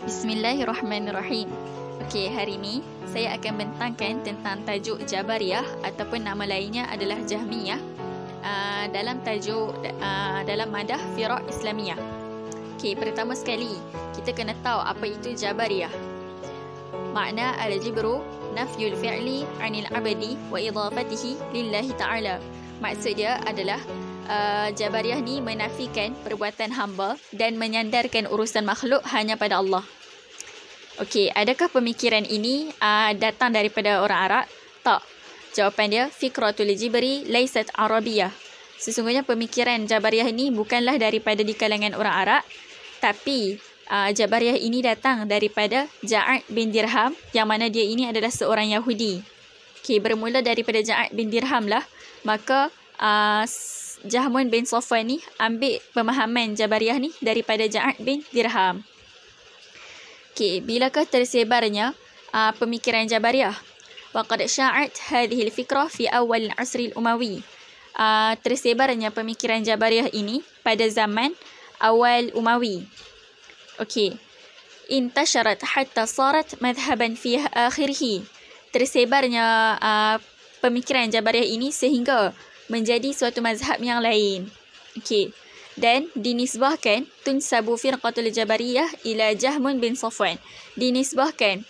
Bismillahirrahmanirrahim. Okey, hari ini saya akan bentangkan tentang tajuk Jabariyah ataupun nama lainnya adalah Jahmiyah dalam tajuk dalam madah Firaq Islamiyah. Okey, pertama sekali kita kena tahu apa itu Jabariyah. Makna al-jibru nafyul fi'li 'anil 'abdi wa idafatihi lillahi ta'ala. Maksud dia adalah Jabariyah ni menafikan perbuatan hamba dan menyandarkan urusan makhluk hanya pada Allah. Okey, adakah pemikiran ini datang daripada orang Arab? Tak. Jawapan dia, fikratul jibri laysat arabiyah. Sesungguhnya pemikiran Jabariyah ini bukanlah daripada di kalangan orang Arab, tapi Jabariyah ini datang daripada Ja'ad bin Dirham, yang mana dia ini adalah seorang Yahudi. Okey, bermula daripada Ja'ad bin Dirham lah, maka Jahmun bin Safwan ni ambil pemahaman Jabariyah ni daripada Ja'ad bin Dirham. Okey, bilakah tersebarnya pemikiran Jabariyah? Waqad sya'at hadhihi al-fikrah fi awal al-'asr al-Umawi. Tersebarnya pemikiran Jabariyah ini pada zaman awal Umawi. Okey. Intasharat hatta sarat madhhaban fi akhirih. Tersebarnya pemikiran Jabariyah ini sehingga menjadi suatu mazhab yang lain. Okey. Dan dinisbahkan tunsabu firqatul Jabariyah ila Jahmun bin Safwan. Dinisbahkan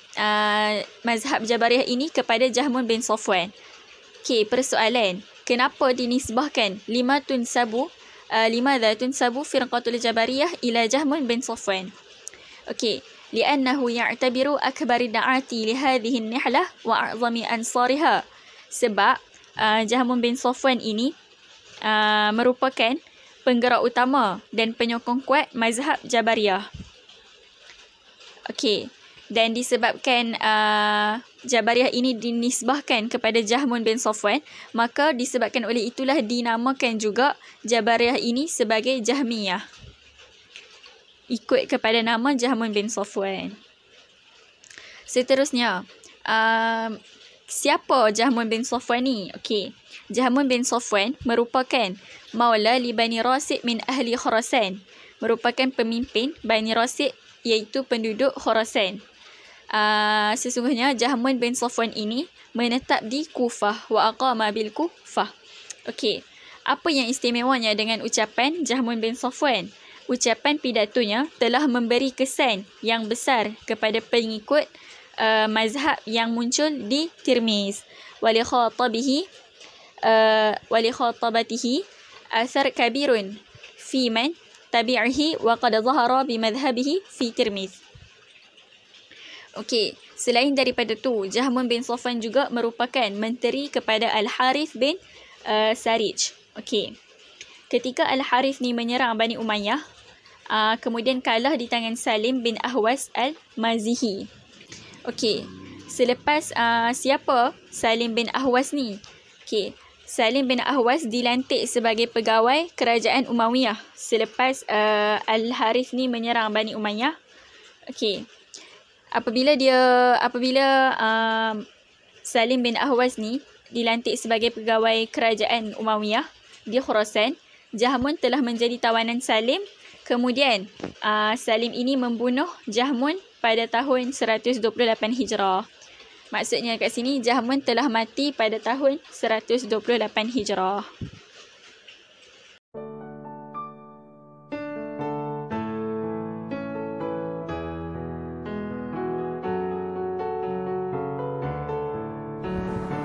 mazhab Jabariyah ini kepada Jahmun bin Safwan. Okey, persoalan, kenapa dinisbahkan limadha tunsabu firqatul Jabariyah ila Jahmun bin Safwan? Okey, li'annahu ya'tabiru akbari da'ati li hadhihi an-nihlah wa a'zami ansariha. Sebab Jahmun bin Safwan ini merupakan penggerak utama dan penyokong kuat mazhab Jabariyah. Okey, dan disebabkan Jabariyah ini dinisbahkan kepada Jahmun bin Safwan, maka disebabkan oleh itulah dinamakan juga Jabariyah ini sebagai Jahmiyah, ikut kepada nama Jahmun bin Safwan. Seterusnya, siapa Jahmun bin Safwan ni? Okey, Jahmun bin Safwan merupakan maula li Bani Rasid min ahli Khurasan. Merupakan pemimpin Bani Rasid, iaitu penduduk Khurasan. Sesungguhnya Jahmun bin Safwan ini menetap di Kufah wa aqama bil Kufah. Okey, apa yang istimewanya dengan ucapan Jahmun bin Safwan? Ucapan pidatonya telah memberi kesan yang besar kepada pengikut mazhab yang muncul di Tirmiz. Wali khatabatihi athar kabirun fi man tabi'ihi wa qad zahara bi madhhabihi fi Tirmiz. Okey, selain daripada tu, Jahmun bin Safwan juga merupakan menteri kepada Al-Harith bin Sarij. Okey, ketika Al-Harith ni menyerang Bani Umayyah, kemudian kalah di tangan Salim bin Ahwas Al-Mazihi. Okey, selepas siapa Salim bin Ahwas ni? Okey, Salim bin Ahwas dilantik sebagai pegawai kerajaan Umayyah selepas Al-Harith ni menyerang Bani Umayyah. Okey, apabila Salim bin Ahwas ni dilantik sebagai pegawai kerajaan Umayyah di Khurasan, Jahmun telah menjadi tawanan Salim. Kemudian Salim ini membunuh Jahmun pada tahun 128 Hijrah. Maksudnya kat sini Jahmun telah mati pada tahun 128 Hijrah.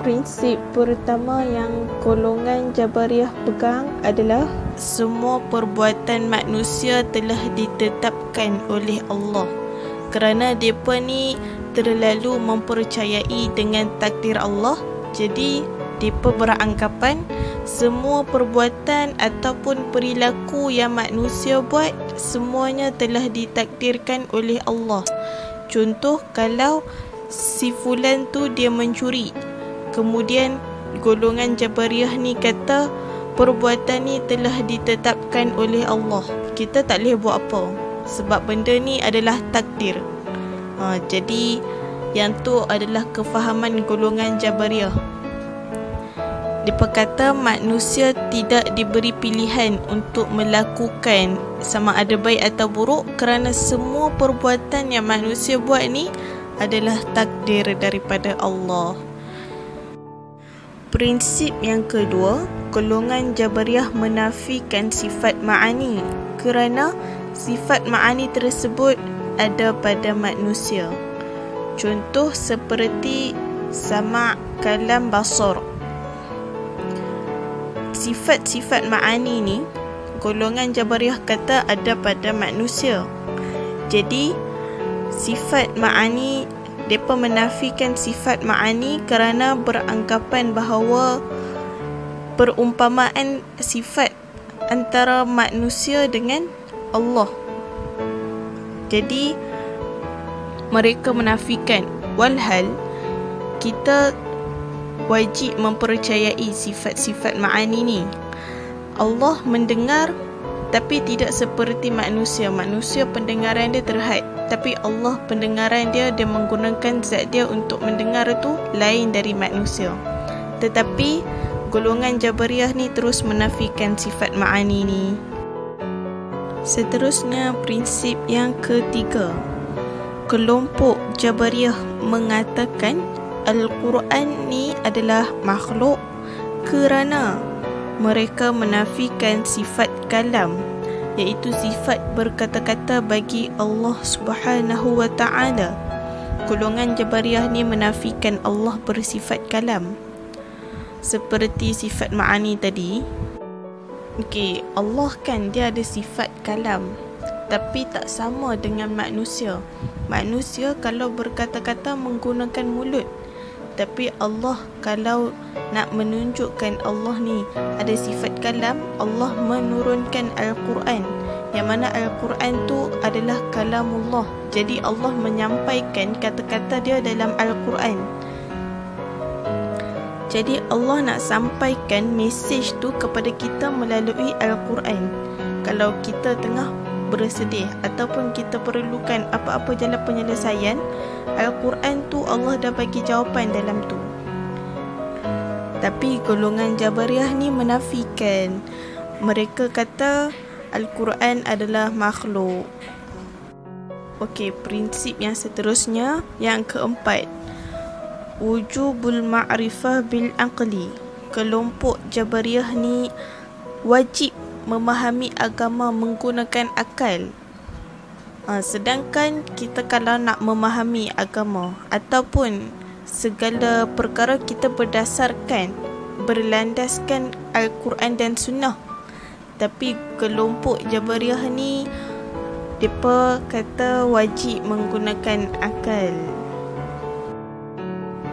Prinsip pertama yang golongan Jabariyah pegang adalah semua perbuatan manusia telah ditetapkan oleh Allah. Kerana mereka ni terlalu mempercayai dengan takdir Allah, jadi mereka beranggapan semua perbuatan ataupun perilaku yang manusia buat semuanya telah ditakdirkan oleh Allah. Contoh, kalau si fulan tu dia mencuri, kemudian golongan Jabariyah ni kata perbuatan ni telah ditetapkan oleh Allah, kita tak boleh buat apa sebab benda ni adalah takdir. Jadi yang tu adalah kefahaman golongan Jabariyah. Mereka kata manusia tidak diberi pilihan untuk melakukan sama ada baik atau buruk kerana semua perbuatan yang manusia buat ni adalah takdir daripada Allah. Prinsip yang kedua, golongan Jabariyah menafikan sifat ma'ani kerana sifat ma'ani tersebut ada pada manusia. Contoh seperti sama', kalam, basar. Sifat-sifat ma'ani ni golongan Jabariyah kata ada pada manusia. Jadi sifat ma'ani, mereka menafikan sifat ma'ani kerana beranggapan bahawa perumpamaan sifat antara manusia dengan Allah. Jadi mereka menafikan, walhal kita wajib mempercayai sifat-sifat ma'ani ni. Allah mendengar tapi tidak seperti manusia. Manusia pendengaran dia terhad, tapi Allah pendengaran dia menggunakan zat dia untuk mendengar tu lain dari manusia. Tetapi golongan Jabariyah ni terus menafikan sifat ma'ani ni. Seterusnya, prinsip yang ketiga, kelompok Jabariyah mengatakan Al-Quran ni adalah makhluk kerana mereka menafikan sifat kalam, iaitu sifat berkata-kata bagi Allah Subhanahu wa ta'ala. Golongan Jabariyah ni menafikan Allah bersifat kalam seperti sifat ma'ani tadi. Okey, Allah kan dia ada sifat kalam, tapi tak sama dengan manusia. Manusia kalau berkata-kata menggunakan mulut, tapi Allah kalau nak menunjukkan Allah ni ada sifat kalam, Allah menurunkan Al-Quran, yang mana Al-Quran tu adalah kalamullah. Jadi Allah menyampaikan kata-kata dia dalam Al-Quran. Jadi Allah nak sampaikan mesej tu kepada kita melalui Al-Quran. Kalau kita tengah bersedih ataupun kita perlukan apa-apa jalan penyelesaian, Al-Quran tu Allah dah bagi jawapan dalam tu. Tapi golongan Jabariyah ni menafikan. Mereka kata Al-Quran adalah makhluk. Okey, prinsip yang seterusnya, yang keempat, wujubul ma'rifah bil aqli. Kelompok Jabariyah ni wajib memahami agama menggunakan akal. Sedangkan kita kalau nak memahami agama ataupun segala perkara, kita berlandaskan Al-Quran dan Sunnah. Tapi kelompok Jabariyah ni mereka kata wajib menggunakan akal.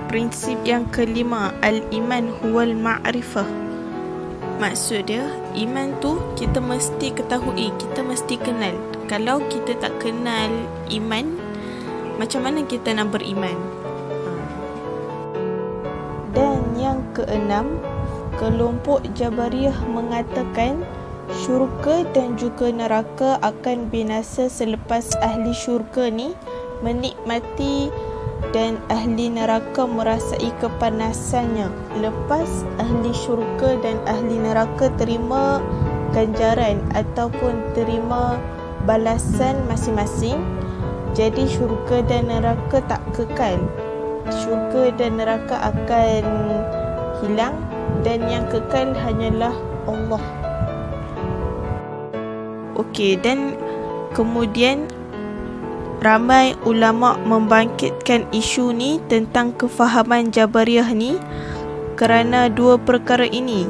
Prinsip yang kelima, al-iman huwal ma'rifah. Maksud dia, iman tu kita mesti ketahui, kita mesti kenal. Kalau kita tak kenal iman, macam mana kita nak beriman? Dan yang keenam, kelompok Jabariyah mengatakan syurga dan juga neraka akan binasa selepas ahli syurga ni menikmati dan ahli neraka merasai kepanasannya. Lepas ahli syurga dan ahli neraka terima ganjaran ataupun terima balasan masing-masing, jadi syurga dan neraka tak kekal. Syurga dan neraka akan hilang dan yang kekal hanyalah Allah. Okey, dan kemudian ramai ulama membangkitkan isu ni tentang kefahaman Jabariyah ni kerana dua perkara ini.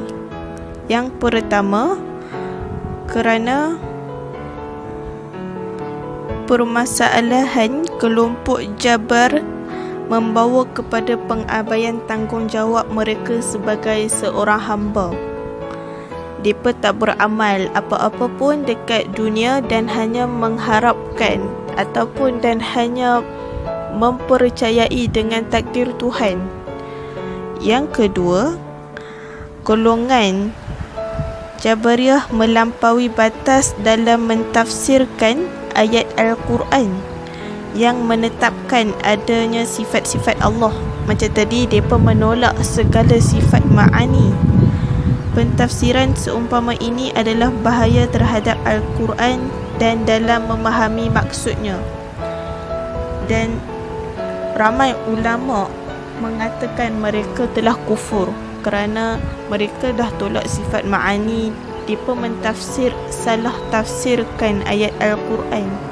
Yang pertama, kerana permasalahan kelompok Jabar membawa kepada pengabaian tanggungjawab mereka sebagai seorang hamba. Mereka tak beramal apa-apa pun dekat dunia dan hanya mengharapkan ataupun dan hanya mempercayai dengan takdir Tuhan. Yang kedua, golongan Jabariyah melampaui batas dalam mentafsirkan ayat Al-Quran yang menetapkan adanya sifat-sifat Allah. Macam tadi, mereka menolak segala sifat ma'ani. Pentafsiran seumpama ini adalah bahaya terhadap Al-Quran dan dalam memahami maksudnya. Dan ramai ulama mengatakan mereka telah kufur kerana mereka dah tolak sifat ma'ani. Mereka mentafsir, salah tafsirkan ayat Al-Quran.